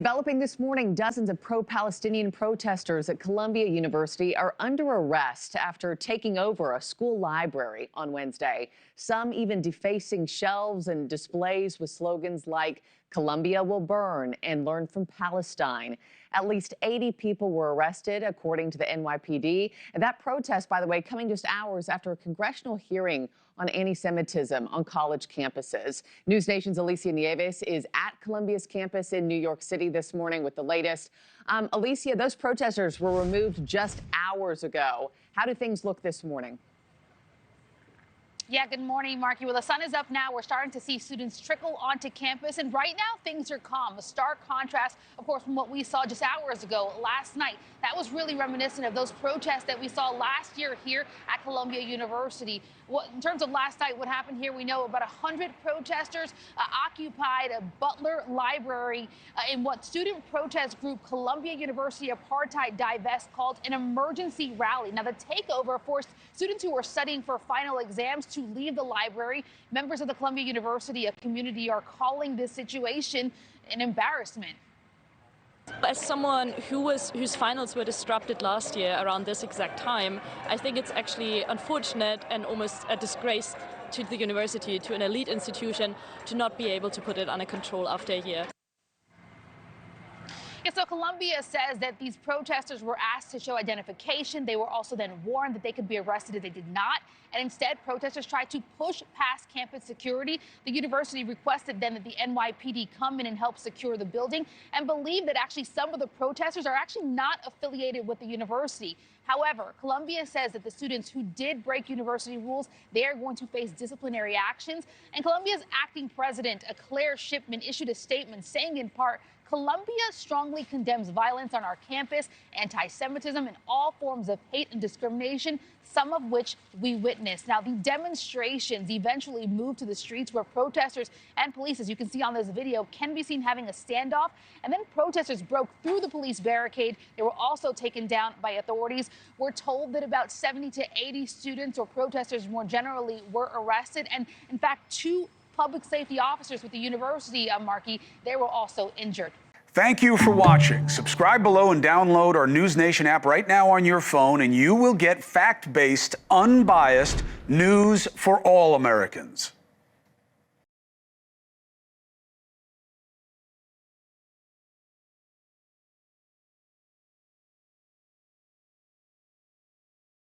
Developing this morning, dozens of pro-Palestinian protesters at Columbia University are under arrest after taking over a school library on Wednesday. Some even defacing shelves and displays with slogans like "Columbia will burn" and "Learn from Palestine." At least 80 people were arrested, according to the NYPD. And that protest, by the way, coming just hours after a congressional hearing on anti-Semitism on college campuses. NewsNation's Alicia Nieves is at Columbia's campus in New York City this morning with the latest. Alicia, those protesters were removed just hours ago. How do things look this morning? Yeah, good morning, Markie. Well, the sun is up now. We're starting to see students trickle onto campus, and right now things are calm. A stark contrast, of course, from what we saw just hours ago last night. That was really reminiscent of those protests that we saw last year here at Columbia University. In terms of last night, what happened here, we know about 100 protesters occupied a Butler Library in what student protest group Columbia University Apartheid Divest called an emergency rally. Now, the takeover forced students who were studying for final exams to leave the library. Members of the Columbia University community are calling this situation an embarrassment. As someone whose finals were disrupted last year around this exact time, I think it's actually unfortunate and almost a disgrace to the university, to an elite institution, to not be able to put it under control after a year. Yeah, so Columbia says that these protesters were asked to show identification. They were also then warned that they could be arrested if they did not. And instead, protesters tried to push past campus security. The university requested then that the NYPD come in and help secure the building, and believe that actually some of the protesters are actually not affiliated with the university. However, Columbia says that the students who did break university rules, they are going to face disciplinary actions. And Columbia's acting president, Claire Shipman, issued a statement saying in part, "Columbia strongly condemns violence on our campus, anti-Semitism, and all forms of hate and discrimination, some of which we witnessed." Now, the demonstrations eventually moved to the streets where protesters and police, as you can see on this video, can be seen having a standoff. And then protesters broke through the police barricade. They were also taken down by authorities. We're told that about 70 to 80 students or protesters more generally were arrested. And in fact, 2 public safety officers with the university, Markie, they were also injured. Thank you for watching. Subscribe below and download our NewsNation app right now on your phone, and you will get fact-based, unbiased news for all Americans.